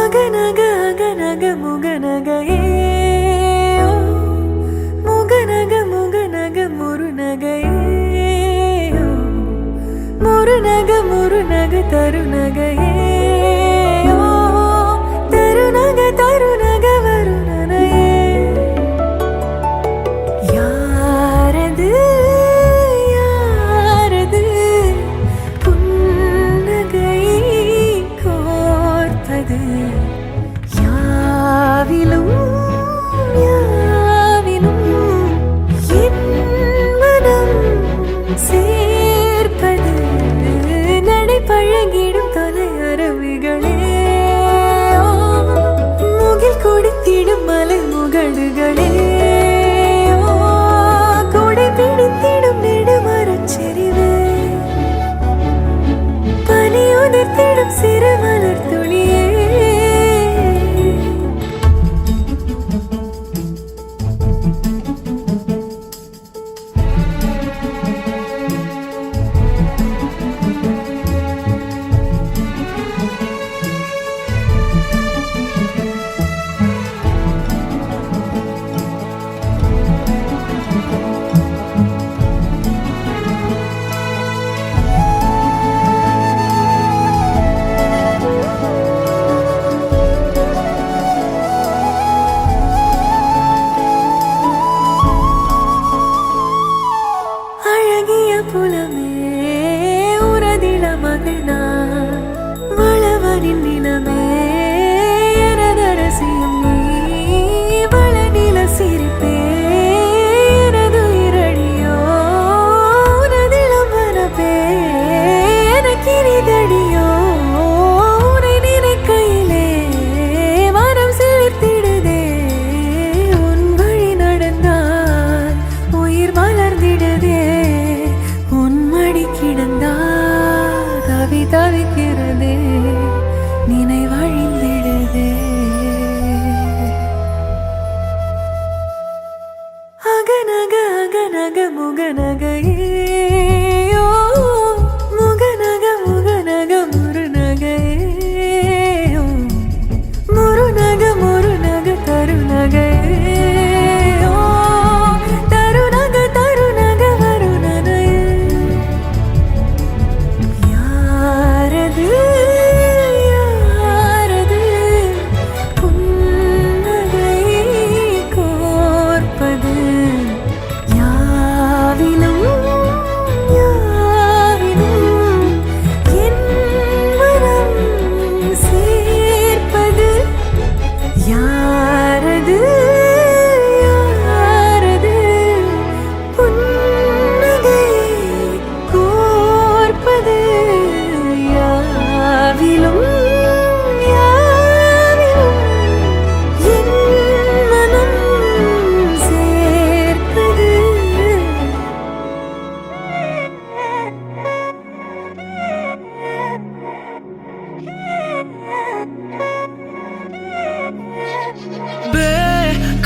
அகநக அகநக முகநகையே முகநக முகநக முருநகையே முருநக முருநக தருநகையே தருநக தருநக வருணனையே யாரது யாரது புன்னகை கோர்ப்பது யாவிலும் யாவிலும் என் மனம் சேர்ப்பது நடை பழகிடும் தொலை அரவிகளே முகில் கொடுத்திடும் மலை முகடுகளே கொடை பிடித்திடும் நெடுமரச் செறிவே பனி உதிர்த்திடும் சிறு மலர் துளியே புலமே உரதில மகனா வளவனின் நிலமே எனதரசியும் நீ வளநில சிரிப்பே எனது இரடியோ உனதிலம் வரப்பே எனக்கிரிதடியோ உனை நினைக்கையிலே மனம் சிலிர்த்திடுதே உன் வழி நடந்தால் உயிர் மலர்ந்திடுதே கிடந்தா தவி தவிக்கிறதே நினைவழிந்திடுதே அகநக அகநக முகநகையே முகநக முகநக முருநகையே முருநக முருநக தருநகையே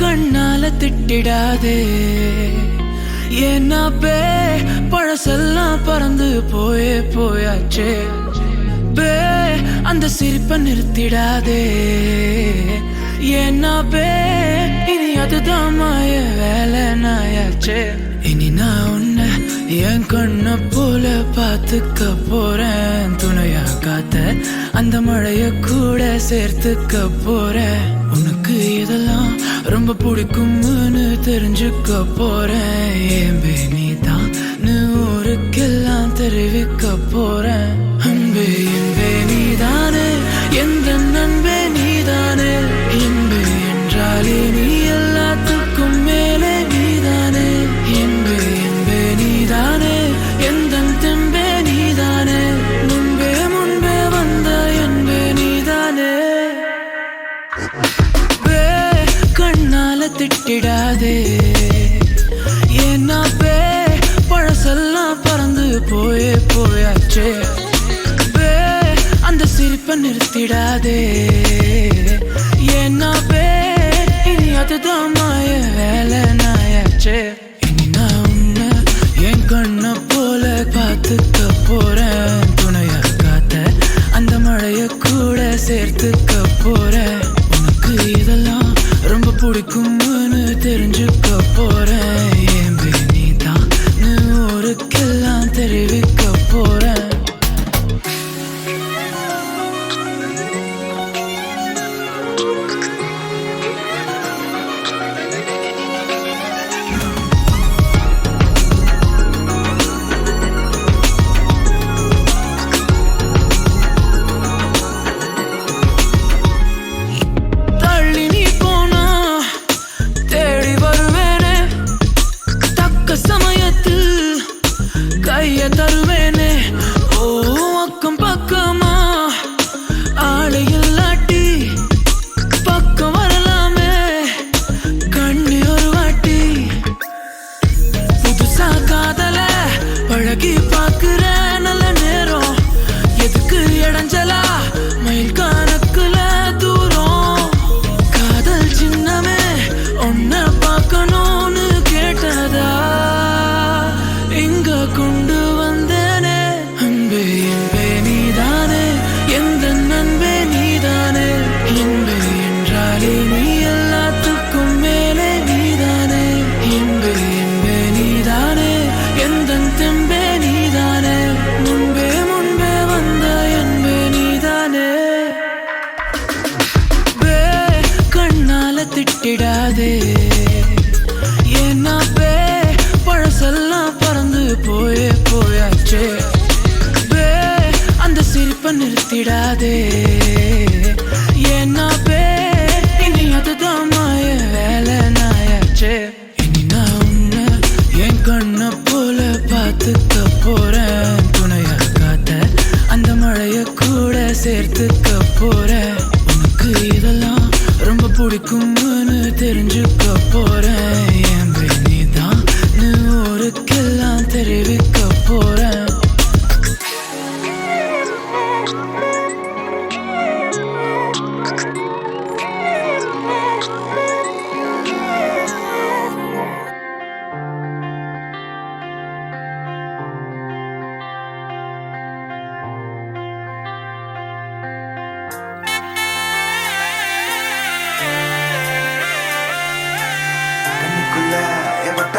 கண்ணால திட்டிடாதே ஏன்னா பே பழசெல்லாம் பறந்து போயே போயாச்சே பே அந்த சிரிப்பை நிறுத்திடாதே ஏன்னா பே இனி அதுதான் மாய வேலை நாயாச்சே இனி நான் உன்னை என் கண்ண போல பார்த்துக்க போறேன் துணையா காத்த அந்த மழைய கூட சேர்த்துக்க போறேன் உனக்கு இதெல்லாம் ரொம்ப பிடிக்கும்னு தெரிஞ்சுக்க போறேன் ஏம்பே நீதான் ஊருக்கெல்லாம் தெரிவிக்க போறேன் அன்பே என்பே நீதானே எந்த நண்பே நீதானே என்பே என்றாலே நீ எல்லாத்துக்கும் மேலே நீதானே என்பே என்பே நீதானே எந்த தெம்பே நீதானே முன்பே முன்பே வந்த என்பே நீதானே கண்ணால திட்டிடாதே ஏன்னா பே பழசெல்லாம் பறந்து போயே போயாச்சே பே அந்த சிரிப்பை நிறுத்திடாதே ஏன்னா பே இனி அதுதான் மாய வேலை நாயாச்சே இனி நான் உன்னை என் கண்ண போல பார்த்துக்க போறேன் துணையா காத்த அந்த மழைய கூட சேர்த்துக்க போறேன். உனக்கு இதெல்லாம் ரொம்ப பிடிக்கும்னு தெரிஞ்சுக்க போறேன். என் நீதான் ஊருக்கெல்லாம் தெரிவிக்க போறேன். தருவேனே ஓ அக்கம் பக்கமா ஆளை இல்லாட்டி பக்கம் வரலாமே கண்ணி ஒரு வாட்டி. புதுசா காதல பழகி பாக்குற நல்ல நேரம் எதுக்கு இடைஞ்சலா மயில் கணக்குல தூரம். காதல் சின்னமே ஒன்ன பார்க்கணும்னு கேட்டதா இங்க கொண்டு வந்தேனே. அன்பே என்பே நீதானே எந்த நண்பே நீதானே. என்பே என்றாலே நீ எல்லாத்துக்கும் மேலே நீதானே. என்பே என்பே நீதானே எந்த தெம்பே நீதானே. முன்பே முன்பே வந்த என்பே நீதானே. பே கண்ணால திட்டிடாதே ஏன்னா பே பழசெல்லாம் பறந்து போயாச்சே. பே அந்த சிரிப்பை நிறுத்திடாதே ஏன்னா பே இனி அதுதான் மாய வேலை நாயாச்சே. இனி நான் உன்னை என் கண்ணை போல பார்த்துக்க போறேன். துணையா காத்த அந்த மழைய கூட சேர்த்துக்க போறேன். உனக்கு இதெல்லாம் ரொம்ப பிடிக்கும்னு தெரிஞ்சுக்க போறேன். என் நீதான் ஊருக்கெல்லாம் தெரிவிக்க போறேன்.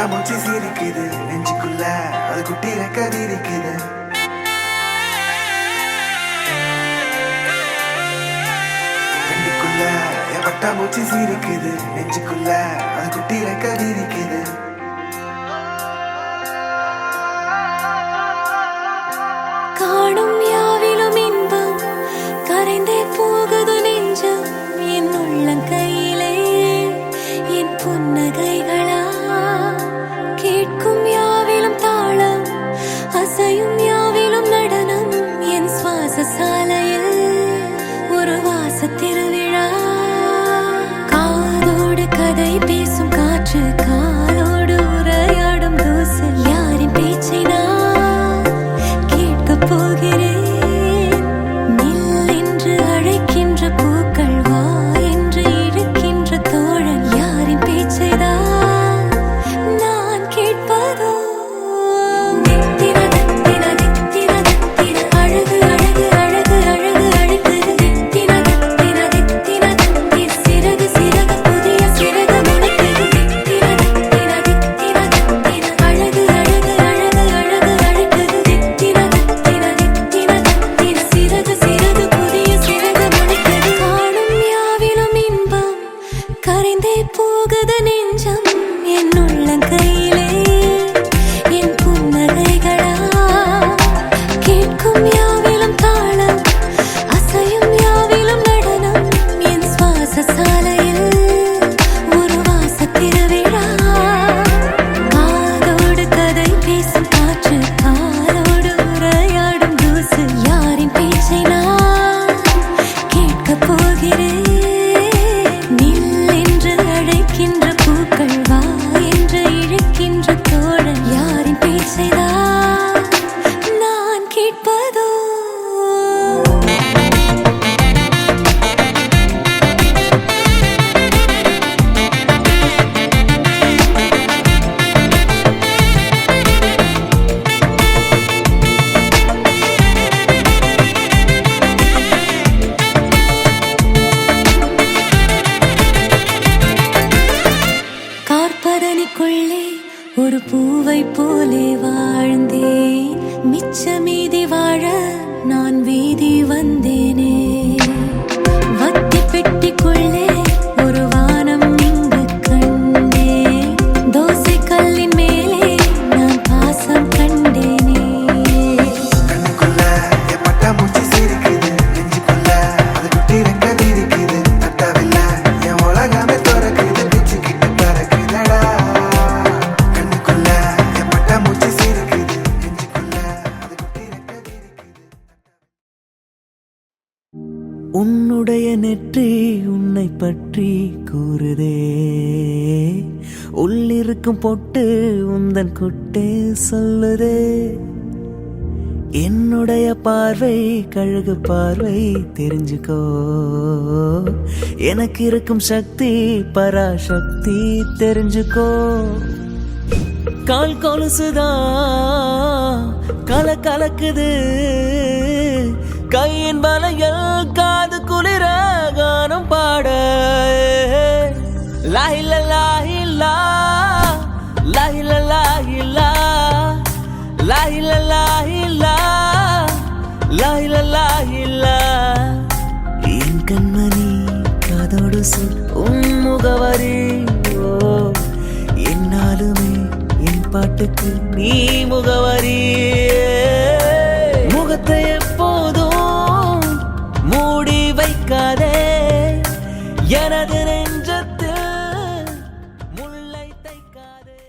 மூச்சு சீரிக்குது நெஞ்சுக்குள்ள அது குட்டி ரெக்க விரிக்குது. கண்ணுக்குள்ள என் பட்டா மூச்சு சீரிக்குது நெஞ்சுக்குள்ள அது குட்டி ரெக்க விரிக்குது. காணும் யாவிலும் இன்பம் கரைந்தே போகுது நெஞ்சம். என் உள்ளங்கையிலே என் புன்னகைகளா கேட்கும் யாவிலும் தாளம் அசையும் யாவிலும் நடனம். என் சுவாச சாலையில் ஒரு வாச திருவிழா. காதோடு கதை பேசும் காற்று காலோடு உன்னுடைய நெற்றி உன்னை பற்றி கூறுதே, உள்ளிருக்கும் பொட்டு உந்தன் குட்டே சொல்லுதே. என்னுடைய பார்வை கழுகு பார்வை தெரிஞ்சுக்கோ, எனக்கு இருக்கும் சக்தி பராசக்தி தெரிஞ்சுக்கோ. கால் கொலுசுதான் கல கலக்குது, கையின் வலையில் காது குளிர கானம் பாட. லாஹில லாஹிலா லாஹில லாஹிலா லாஹில லாஹிலா லாஹில லாஹிலா. என் கண்மணி காதோடு சொல் உன் முகவரி. ஓ என்னாலுமே என் பாட்டுக்கு நீ முகவரி. முகத்தை எப்போதும் மூடி வைக்காதே, எனது நெஞ்சத்தில் முல்லை தைக்காதே.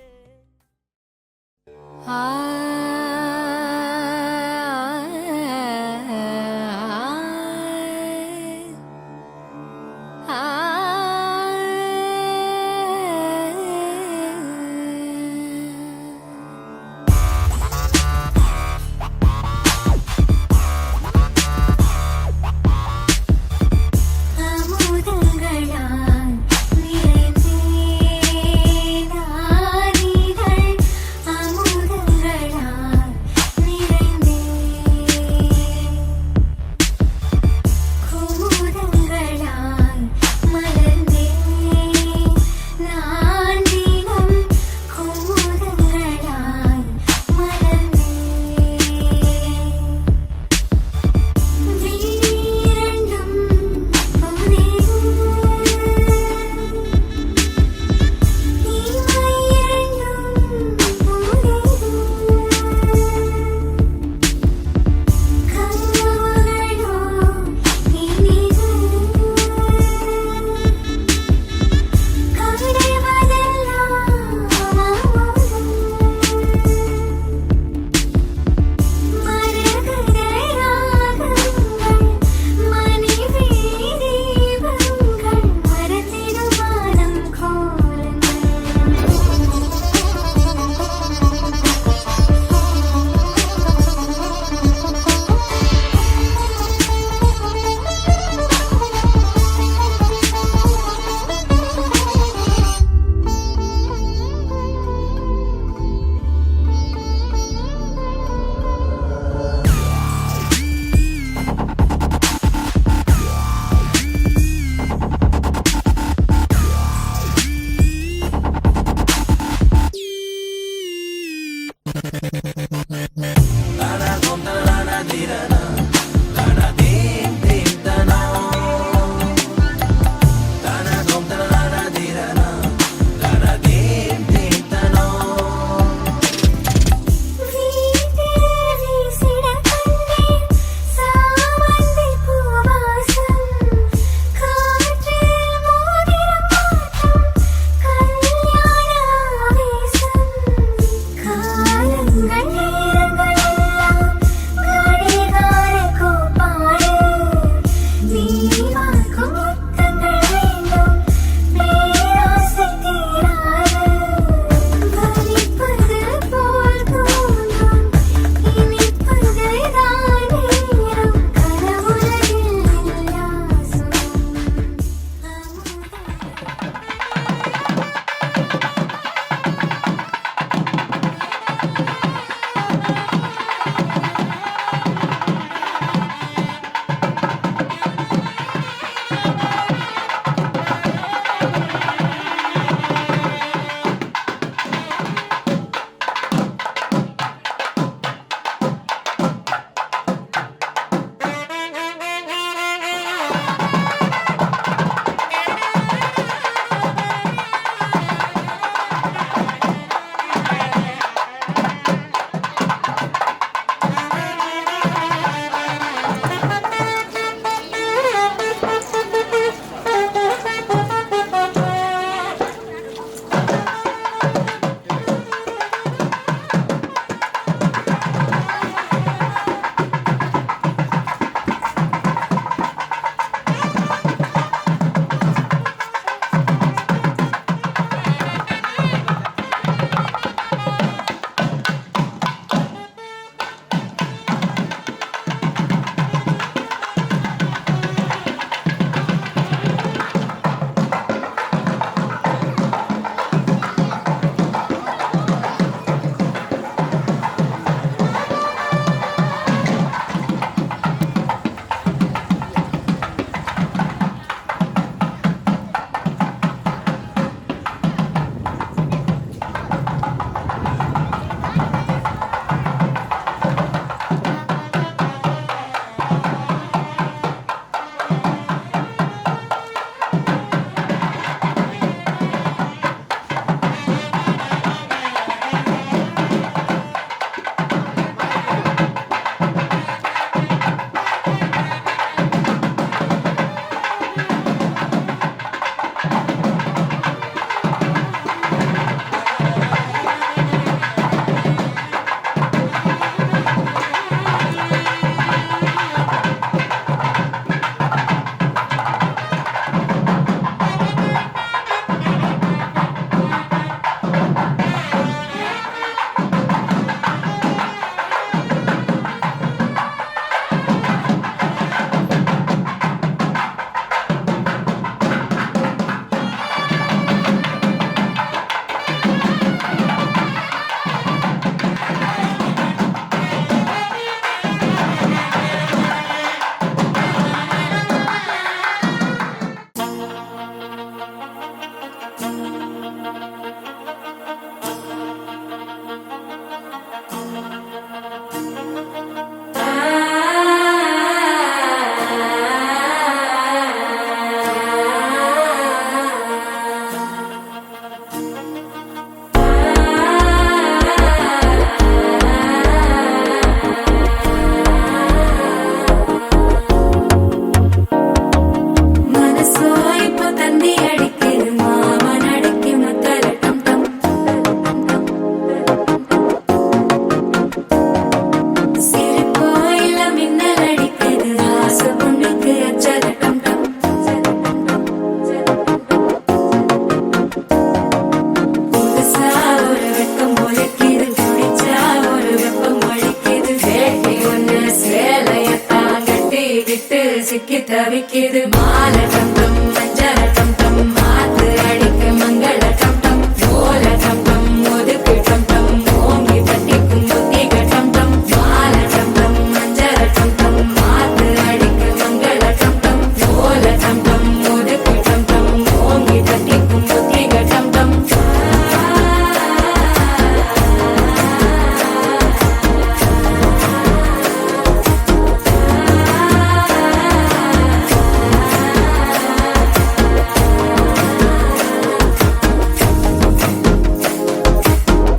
சிக்கி தவிக்குது மாலை டம் டம் மஞ்சள டம் டம் மாத்து அடிக்க மங்கள டம் டம் ஓல டம் டம் ஒதுக்கு டம் டம் ஓங்கி தட்டிக்கும் புத்திக டம் டம் மாலை டம் டம் மஞ்சள டம் டம் மாத்து அடிக்க மங்கள டம் டம் ஓல டம் டம் ஒதுக்கு டம் டம் ஓங்கி தட்டிக்கும் புத்திக டம் டம்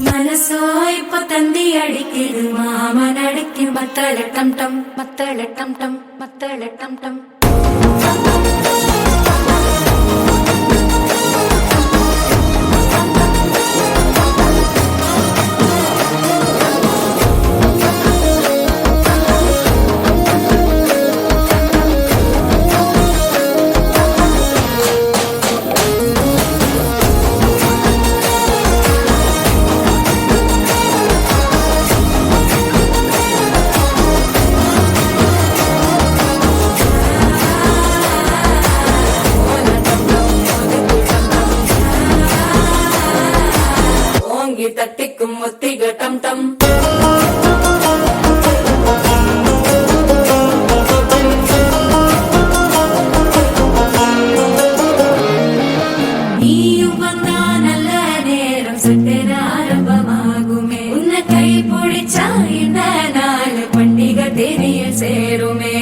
மனசோ இப்ப தந்தி அடிக்குது மாமன் அடிக்கு மத்தள டம் டம் மத்தள டம் டம் மத்தள டம் டம் ஓங்கி தட்டிக்கும் முத்திக டம் டம் நீயும் வந்தா நல்ல நேரம் சட்டென ஆரம்பமாகுமே உன்னை கை பிடிச்சா இந்த நாள் பண்டிகை தெரிய சேருமே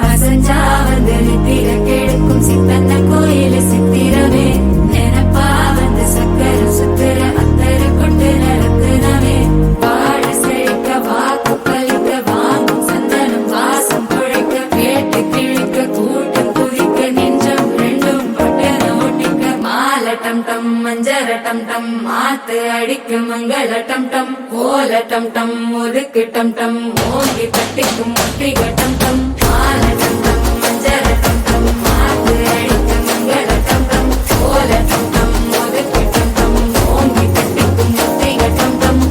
அசஞ்சா வந்து நித்திர கெடுக்கும் சித்தன்ன கோயில சித்திரமே நினப்பா வந்து சக்கர சுத்திர அத்தர கொண்டு நடத்துனவே பாட செழிக்க வாக்கு பலிக்க வாங்கும் சந்தனம் வாசம் குழைக்க கேட்டு கிழிக்க கூட்டம் குதிக்க நெஞ்சம் ரெண்டும் பட்டன ஓட்டிக்க மாலை டம் டம் மஞ்சர டம் டம் மாத்து அடிக்க மங்கள டம் டம் ஓல டம் டம் ஒதுக்கு டம் டம் ஓங்கி தட்டிக்கும் முட்டிக டம் டம் மாலை டம் டம் மஞ்சர டம் டம் மாத்து அடிக்க மங்கள டம் டம் ஓல டம் டம் ஒதுக்கு டம் டம் ஓங்கி தட்டிக்கும் முட்டிக டம் டம்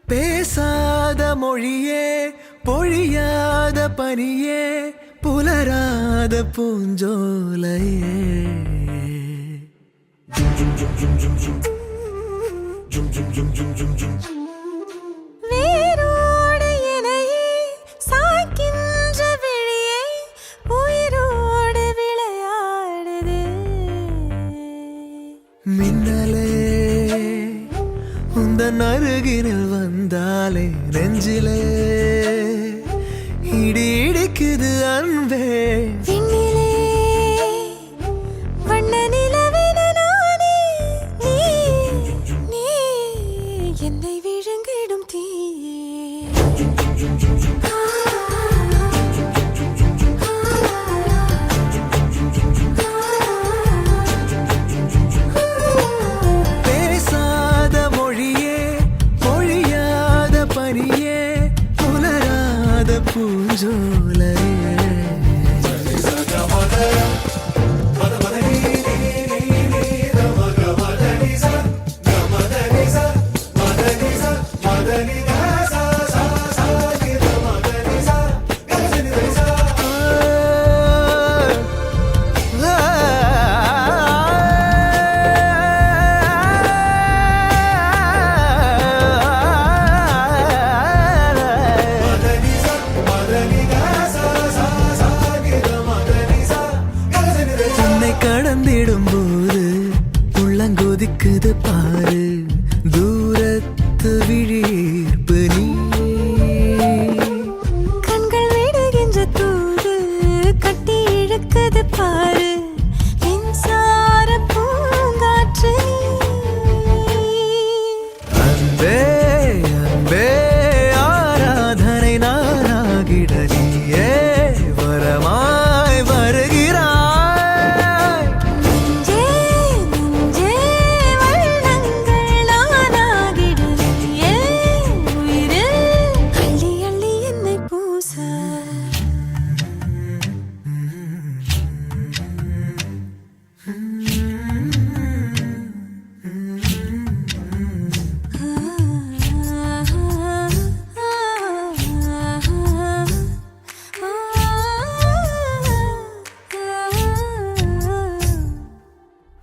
பேசாத மொழியே பொழியாத பனியே புலராத பூஞ்சோலையே வேரோடு இணையே சாய்க்கின்ற விழியே உயிரோடு விளையாடுது மின்னலே உந்தன் அருகினில் வந்தாலே நெஞ்சிலே இடி இடிக்குது அன்பே விண்ணிலே வண்ண நிலவென நானே நீ என்னை விழுங்கிடும் தீயே பேசாத மொழியே பொழியாத பனியே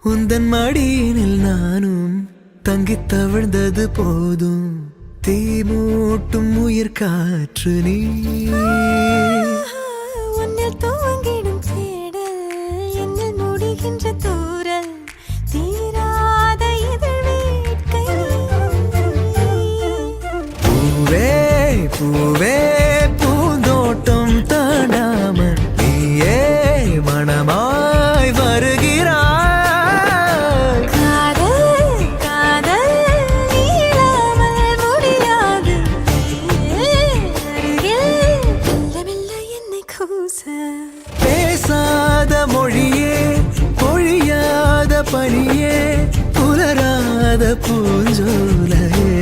உந்தன் மடியினில் நானும் தங்கித் தவிழ்ந்தது போதும் தீ மூட்டும் உயிர் காற்று நீ உன்னில் துவங்கிடும் தேடல் என்னில் முடிகின்ற தூரல் தீராத இதழ் வேட்கை பூவே பூவே பூந்தோட்டம் தாண்டாமல் நீயே மனமாய் வருகிறாய் பேசாத மொழியே பொழியாத பனியே புலராத பூஞ்சோலையே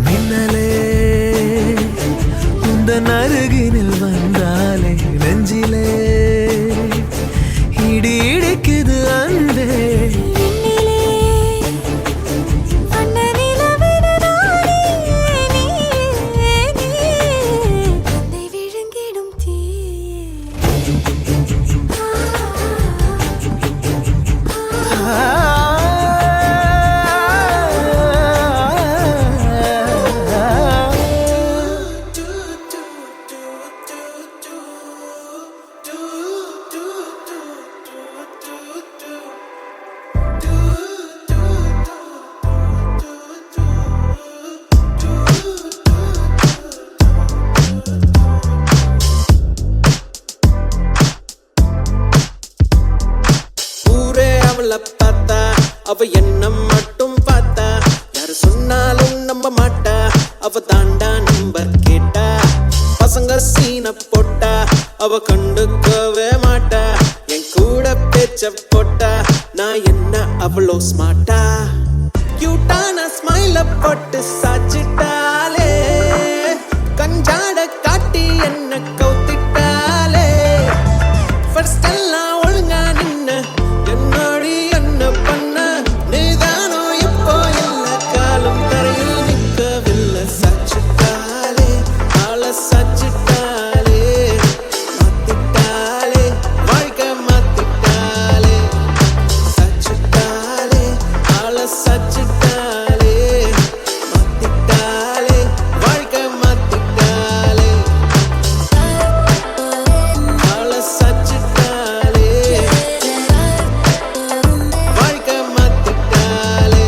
மின்னலே உந்தன் அருகினில் வந்தாலே நெஞ்சிலே இடி இடிக்குது அன்பே பார்த்தா அவ என்ன மட்டும் பார்த்தா யாரு சொன்னாலும் நம்ப மாட்டா அவ தாண்டா நம்பர் கேட்டா பசங்க சீன போட்டா அவ கண்டுக்கவே மாட்டா என் கூட பேச்ச போட்டா நான் என்ன அவ்வளோ ஸ்மார்ட்டா கியூட்டான ஸ்மைல போட்டு சாச்சிட்டாலே கஞ்சாட காட்டி என்ன கவுத்திட்டாலே ஃபர்ஸ்ட் எல்லாம் ஒழுங்கா நின்னு என்னடி என்ன பண்ண நீதானோ இப்போ இல்ல காலம் கரையில் நிற்கவில்லை சாச்சிட்டாலே ஆள சாச்சிட்டாலே மாத்திட்டாலே வாழ்க்கை மாத்திட்டாலே சாச்சிட்டாலே ஆள சாச்சிட்டாலே மாத்திட்டாலே வாழ்க்கை மாத்திட்டாலே ஆள சாச்சிட்டாலே வாழ்க்கை மாத்திட்டாலே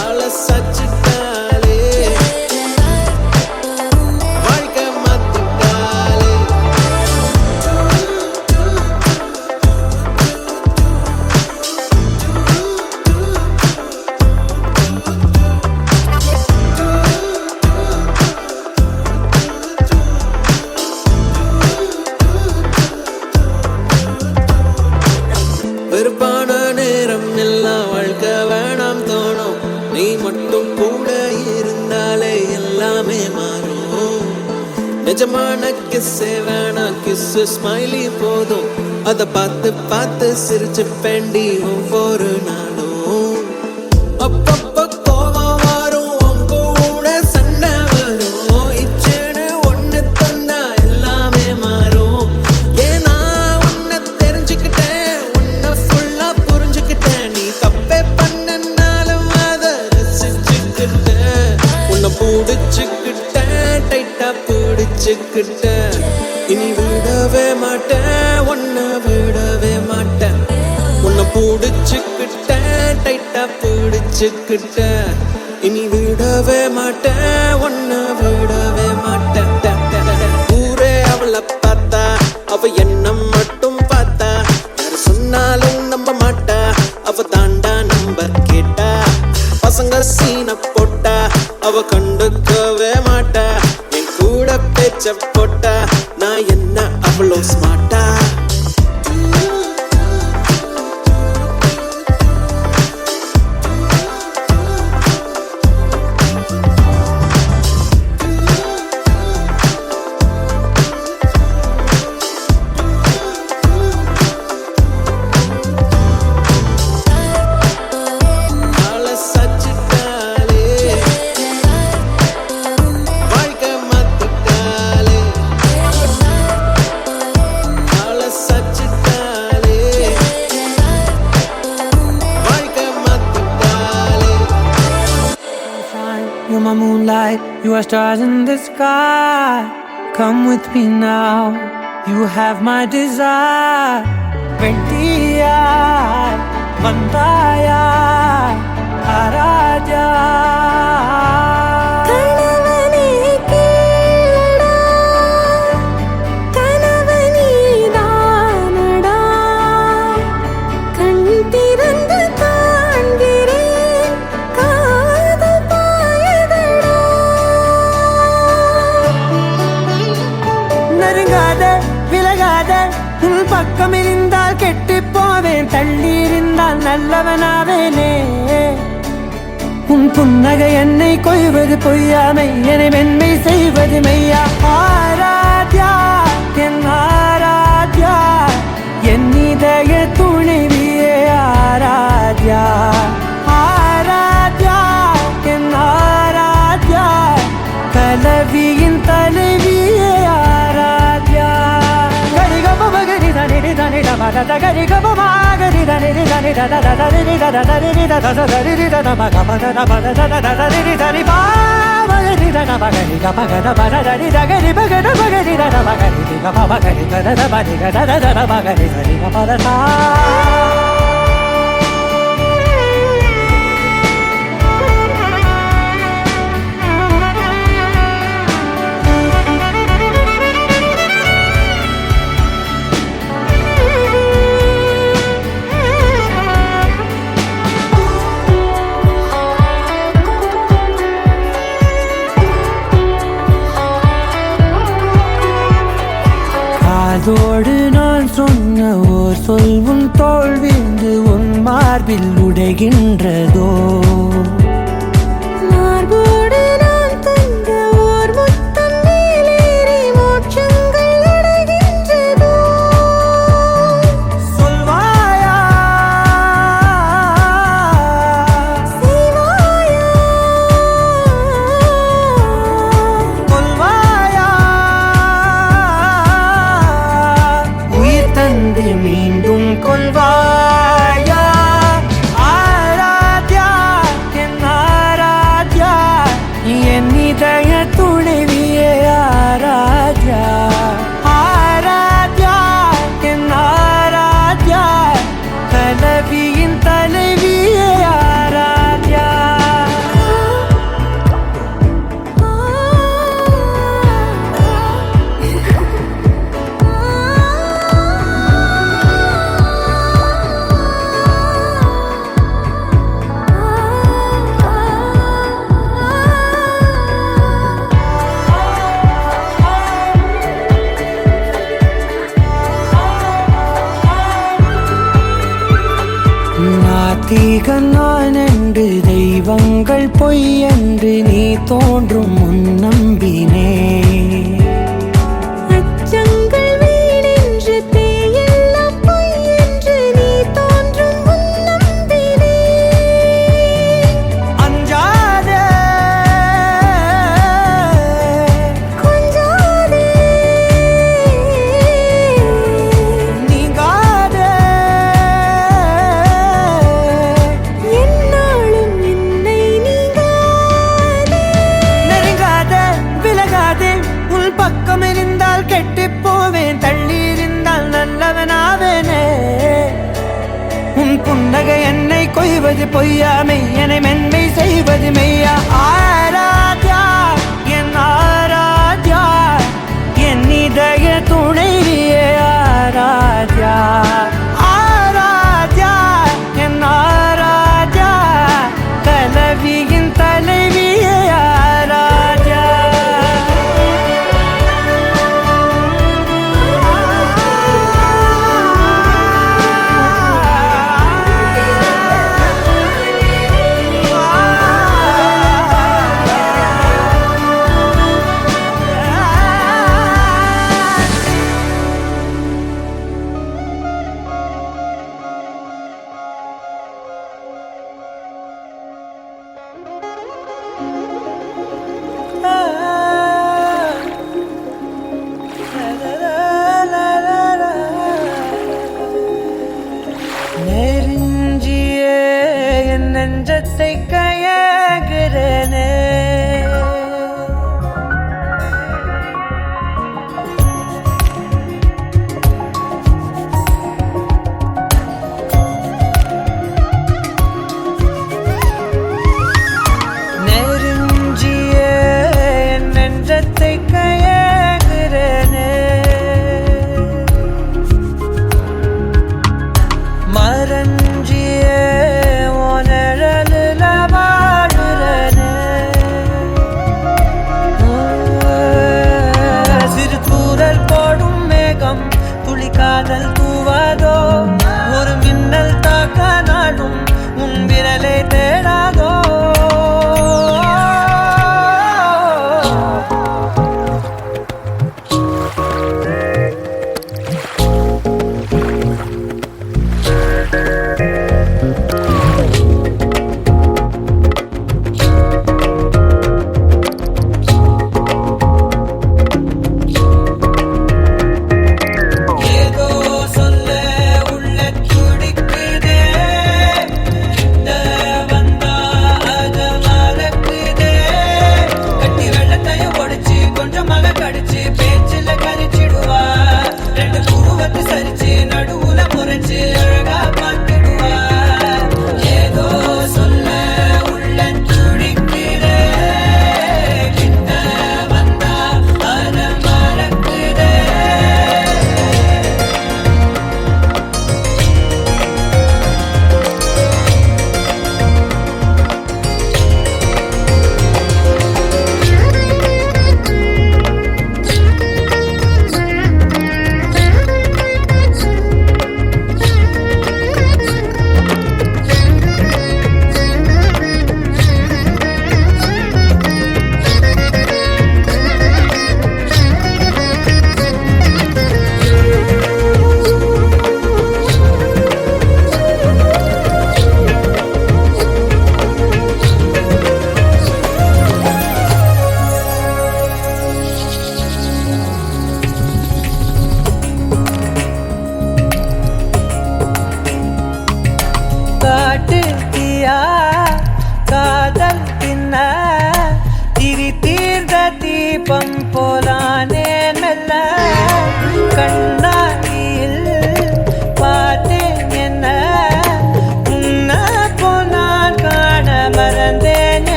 ஆள சாச்சிட்டாலே வாழ்க்கை மாத்திட்டாலே வெறுப்பான நேரம் எல்லாம் வாழ்க்கை வேணாம் தோணும் நீ மட்டும் கூட இருந்தாலே எல்லாமே மாறும் நிஜமான கிஸ்ஸே வேணாம் கிஸ்ஸு ஸ்மைலி போதும் அதை பார்த்து பார்த்து சிரிச்சு பெண்டி ஒவ்வொரு நாளும் அப்பப்ப கோவம் வரும் உன் கூட சண்டை வரும் இச்சேன்னு ஒண்ணு தந்தா எல்லாமே மாறும் ஏன்னா உன்னை தெரிஞ்சுக்கிட்டேன் உன்னை ஃபுல்லா புரிஞ்சுக்கிட்டேன் நீ தப்பே பண்ணனாலும் அதை ரசிச்சுக்கிட்டேன் உன்னை பிடிச்சுக்கிட்டேன் டைட்டா பிடிச்சுக்கிட்டேன் இனி விடவே மாட்டேன் உன்னை விடவே மாட்டேன் உன்னை பிடிச்சுக்கிட்டேன் டைட்டா பிடிச்சுக்கிட்டேன் இனி விடவே மாட்டேன் உன்னை விடவே மாட்டேன் ஊரே அவளை பார்த்தா அவ என்ன மட்டும் பார்த்தா யாரு சொன்னாலும் நம்ப மாட்டா அவ தாண்டா நம்பர் கேட்டா பசங்க சீன போட்டா அவ கண்டுக்கவே மாட்டா என் கூட பேச்ச போட்டா நான் என்ன அவ்வளோ ஸ்மார்ட்டா my moonlight, you are stars in the sky. Come with me now, you have my desire. Vendiya, Vandaya, Araja. கணவனே கேளடா, கணவனே தானடா, கண் திறந்து காண்கிறேன், காதல் பாயுதடா. நெருங்காத விலகாத உன் பக்கம் இருந்தால் கெட்டுப் போவேன், தள்ளி இருந்தால் நல்லவனாவேனே. உன் புன்னகை என்னை கொய்வது பொய்யாமை, என்னை மென்மை செய்வது மெய்யா. ஆராத்யா என் ஆராத்யா, என் இதய துணைவியே ஆராத்யா. ஆராத்யா என் ஆராத்யா, கலவியின் தலைவியே ஆராத்யா. கரிகப மகரி தனி தனி டமட கரிகப மகரி தனி தனி தனி தனி தனி தனி தனி தனி பா மகரி தன மகரி கபகத மகரி தகரி மகர மகரி தன மகரி கப மகரி தன மகரி தன மகரி தனி கபதா. காதோடு நான் சொன்ன ஓர் சொல் உன் தோள் விழுந்து உன் மார்பில் உடைகின்றதோ. மார்போடு நான் தந்த ஓர் முத்தம் மேலேறி மோட்சங்கள் அடைகின்றதோ. சொல்வாயா செய்வாயா கொல்வாயா, உயிர் தந்து மீண்டும் கொல்வாயா. ஆராத்யா என் ஆராத்யா, என் இதய துணைவியே ஆராத்யா. ஆராத்யா என் ஆராத்யா, கலவியின் தலைவியே ஆராத்யா. நாத்திகன் நான் என்று தெய்வங்கள் பொய் என்று நீ தோன்றும் முன் நம்பினே. அச்சங்கள் வீடென்று பேயெல்லாம் பொய் என்று நீ தோன்றும் முன் நம்பினே. அஞ்சாதே கொஞ்சாதே நீங்காதே, என்னாலும் என்னை நீங்காதே. நெருங்காதே விலகாதே உன் பக்கம் இருந்தால் கெட்டுப் போவேன், தள்ளி இருந்தால் நல்லவனாவேனே. உன் புன்னகை என்னை கொய்வது பொய்யாமை, என்னை மென்மை செய்வது மெய்யா. ஆராத்யா என் ஆராத்யா, என் இதய துணைவியே ஆராத்யா. ஆராத்யா என் ஆராத்யா, கலவியின் தலைவியே ஆராத்யா. நெருஞ்சியே என் நெஞ்சத்தை கயகிறனே.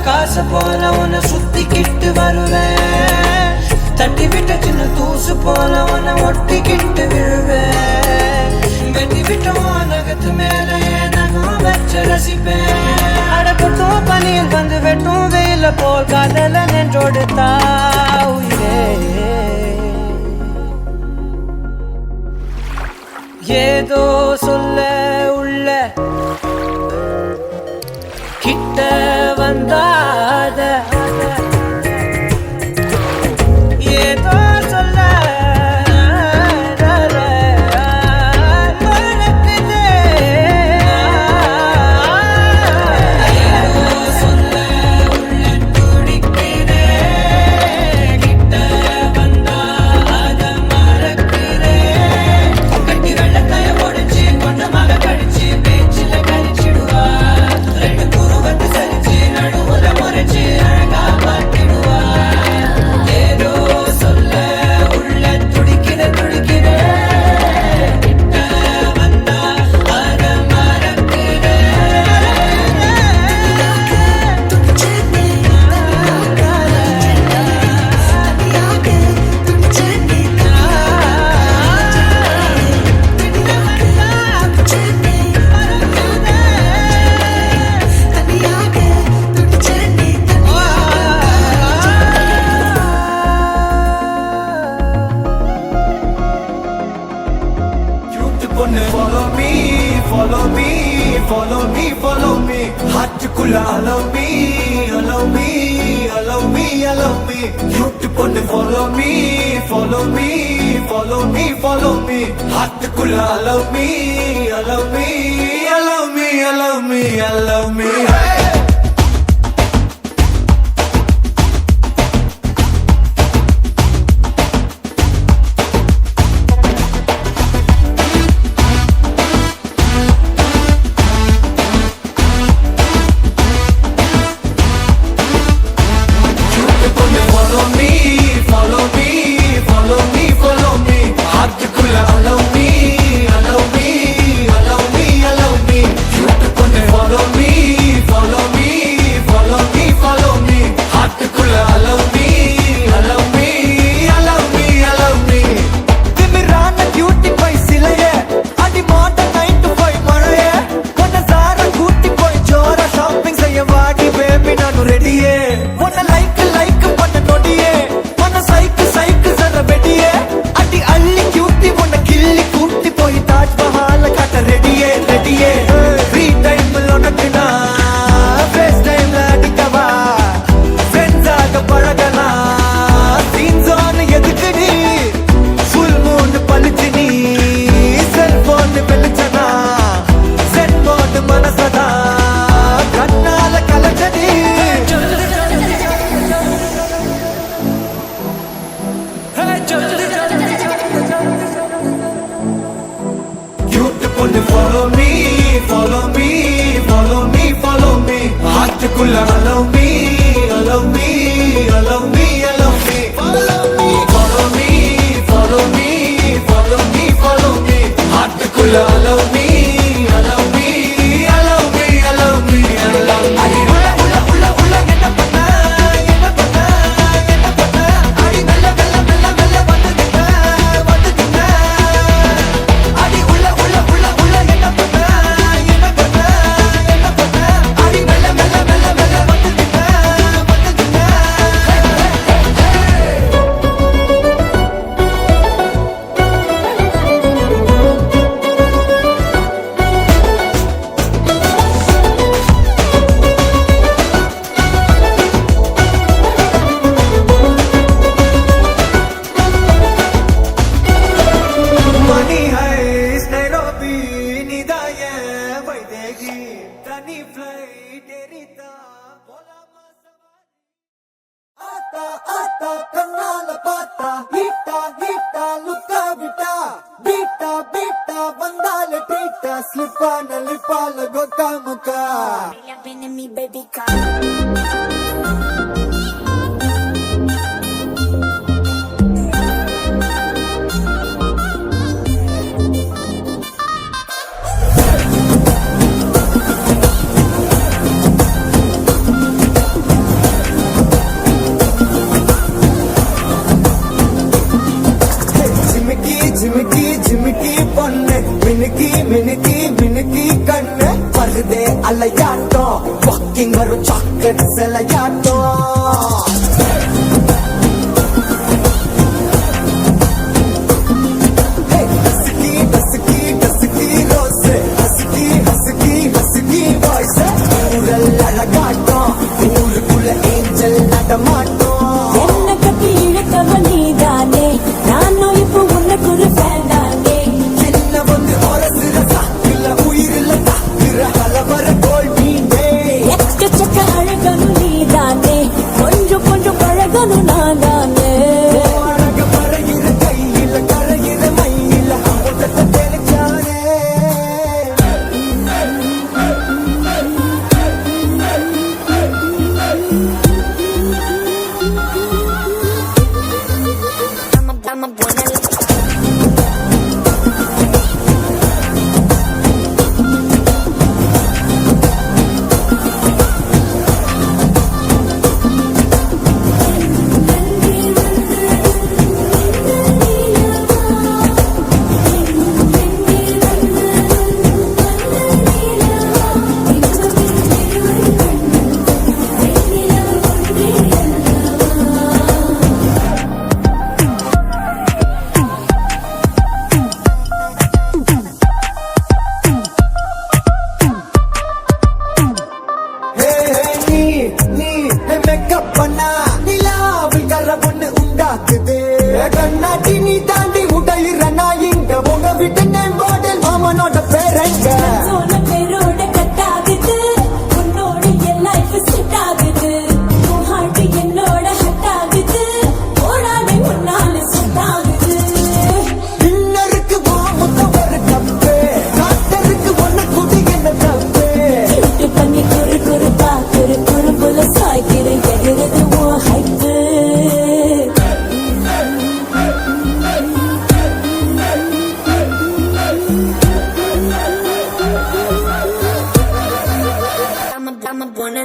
காசு போல உன்னை சுத்திக்கிட்டு வருவேன், தட்டி விட்ட சின்ன தூசு போல உன்னை ஒட்டிக்கிட்டு விழுவேன், வெட்டி விட்ட நகத்து மேல நகம் வச்சு ரசிப்பேன். அடப்பட்டும் பனியில் வந்து வெட்டும் வெயில போல் காதல நின்றோடு தாவுயிரே. ஏதோ சொல்ல உள்ள கிட்ட வந்தாத, ஏதோ சொல்ல மறக்குதே. ஏதோ சொல்ல உள்ள துடிக்குதே, கிட்ட வந்தா அத மறக்குதே. கட்டி வெள்ளக்காய உடைச்சு கொண்டமாக கடிச்சு பேச்சில கழிச்சிடுவா, ரெண்டு குருவத்து சரிச்சு நடுவுல முறைச்சு அழகா பார்த்திடுவா. ஏதோ சொல்ல உள்ள துடிக்கிற துடிக்கிற, கிட்ட வந்தா அத மறக்குதே. Cute பொண்ணு follow me, follow me, follow me, follow me. ஹார்ட்டுக்குள்ள allow me, allow me, allow me, allow me. Cute பொண்ணு follow me, follow me, follow me, follow me. ஹார்ட்டுக்குள்ள allow me, allow me, allow me, allow me, allow me. Hey! Follow me, follow me, follow me, follow me. ஹார்ட்டுக்குள்ள allow me, allow me, allow me, allow me. Cute பொண்ணு follow me, follow me, follow me, follow me. ஹார்ட்டுக்குள்ள allow me, allow me, allow me, allow me. திமிரான cutie boy சிலையே, அடி மாட்ட 9 to 5 மழையே. உன்னை சார கூட்டி போய் ஜோரா shopping செய்ய வாடி baby நானும் ரெடியே. உன்னை like பண்ண நொடியே, உன்னை சைக்கு சர வெடியே. அடி அள்ளி cutie உன்னை கிள்ளி கூட்டி போய் தாஜ்மஹால காட்ட ரெடியே ரெடியே. ஃப்ரீ டைம்ல உனக்கு நான் ஃபேஸ் டைம்ல அடிக்கவா, ஃப்ரெண்ட்ஸாக பழகலாம். சீன் ஜோன் எதுக்கு நீ, ஃபுல் மூன் பழிச்சு நீ, செல்போன் வெளிச்சனா, செட் போட்டு மனசதா கண்ணால கலச்சடி. Cute பொண்ணு follow me, follow me, follow me, follow me. ஹார்ட்டுக்குள்ள allow me, allow me, allow me, allow me. Follow me, follow me, follow me, follow me, follow me. ஹார்ட்டுக்குள்ள allow me, allow me, allow me, allow me, allow me. அடி உள்ள என்ன பண்ண, என்ன பண்ண, என்ன பண்ண. அடி மெல்ல வந்துடுங்க, வந்துடுங்க. அடி உள்ள என்ன பண்ண, என்ன பண்ண, என்ன பண்ண. அடி மெல்ல வந்துடுங்க, வந்துடுங்க. Money heist, Nairobi, Nidaya, Vaidegi, Tani flight, Erita, Bolama Savari. Ata, kannala pata, hita, lukka vita, bita, vandale trita, slipa na lipa, lagoka muka. Up in me, baby, come. மினுக்கி கண்ணு வருதே அலையாட்டம் வாக்கிங் வரும் சாக்லேட் சிலையாட்டம் என்ன கட்டி இழுத்தவ நீதானே நானும் இப்போ உனக்கு ஒரு ஃபேன் தானே எக்கச்சக்க அழகனும் நீதானே கொஞ்சம் கொஞ்சம் பழகனும் நான் தானே I'm a buena கண்ணாடி நீ தாண்டி உடையிற நான் இங்க உங்க வீட்டு நேம் போர்டில் மாமனோட பேரங்க பேரோட கட்டாகுது உன்னோட என் லைஃப் செட் ஆகுது உன் ஹார்ட் என்னோட ஹட் ஆகுது போடாதே உன்னால செட் ஆகுது இன்னருக்கு முத்தம் ஒரு கப்பு டாக்டருக்கு ஒன்னு குடி என்ன தப்பு இட்டு பண்ணி குறு குறுப்பா குறு குறுப்புல சாய்க்கிற எகிறது உன் hype I'm a buena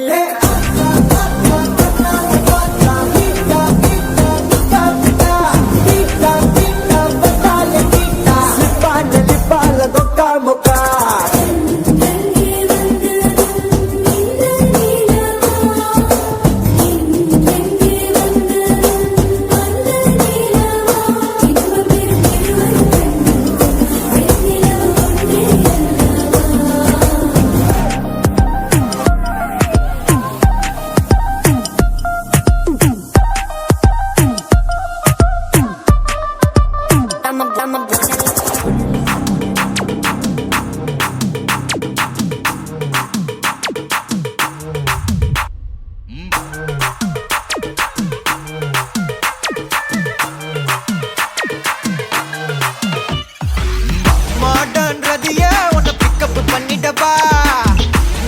modern ரதிய உன்னை பிக்கப் பண்ணிடவா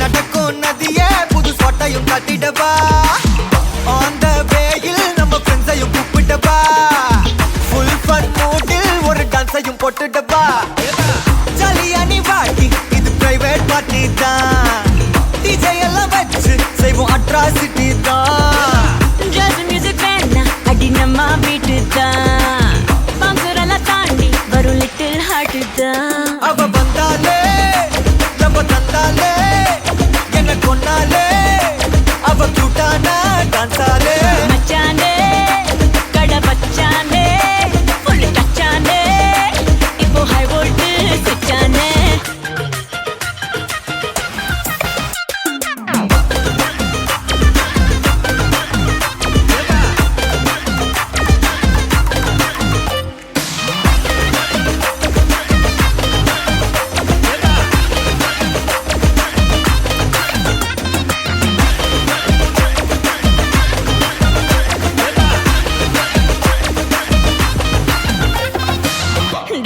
நடக்கும் நதிய புது சொட்டையும் கட்டிடவா ஆன் த வேயில் நம்ம ஃப்ரெண்ட்ஸையும் கூப்பிட்டவா ஃபுல் ஃபன் மூடில் ஒரு டான்ஸையும் போட்டுடவா ஜாலியா நீ வாட்டி இது பிரைவேட் பார்ட்டி தான் டிஜே எல்லாம் வச்சு செய்வோம் அட்ராசிட்டி தான் ஜாஸ் மியூசிக் வேணா அடி நம்ம வீட்டு தான் பங்குரெல்லாம் தாண்டி வரும் லிட்டில் ஹார்ட் தான் அவ வந்தாலே நம்ம தந்தாலே என்ன கொண்டாலே அவ கியூட்டானா டான்ஸாலே மச்சானே கட பச்சானே ஃபுல் டச்சானே இப்போ ஹை வோல்ட் சுச்சானே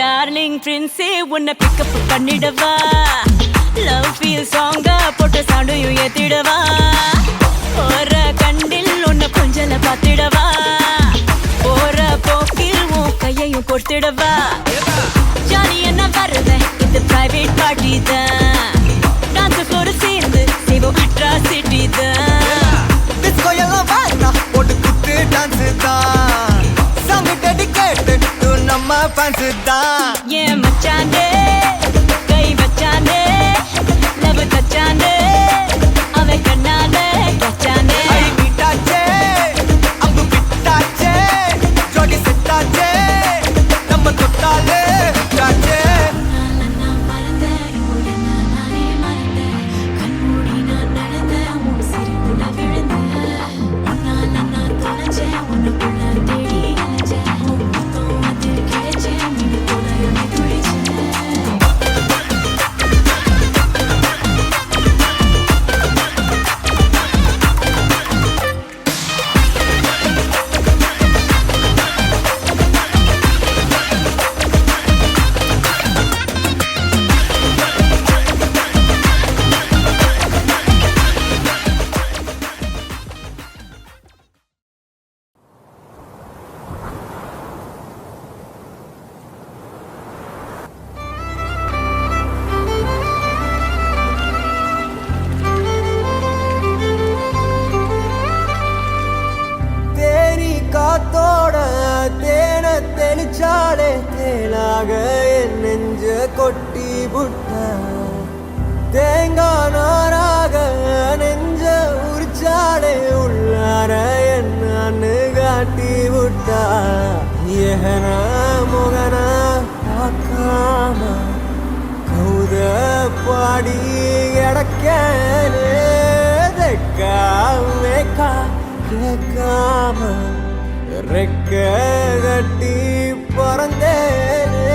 டார்லிங் பிரின்ஸே உன்னை பிக்கப் பண்ணிடவா லவ் ஃபீல் சாங்கா போட்ட சவுண்டையும் ஏத்திடவா ஒரு கண்டில் உன்னை கொஞ்சல பார்த்திடவா போற போக்கில் உன் கையையும் கொடுத்திடவா ஜாலி என்ன வருவேன் இந்த பிரைவேட் பார்ட்டி தான் டான்ஸ் ஃப்ளோர் சேர்ந்து செய்வோம் அட்ராசிட்டி தான் டிஸ்கோ எல்லாம் வாங்க போட்டு குத்து டான்ஸ் தான் சாங் டெடிகேட்டட் டு நம்ம ஃபேன்ஸ் தான் ஏன் மச்சானே கை வச்சானே விட்டா தேங்காய் நாராக நெஞ்ச உரிச்சாடே உள்ளார என்னன்னு காட்டி விட்டா ஏகன முகன பார்க்காம கௌத பாடி கிடக்கேனே தெக்காமேக்கா கேட்காம ரெக்க கட்டி பறந்தேனே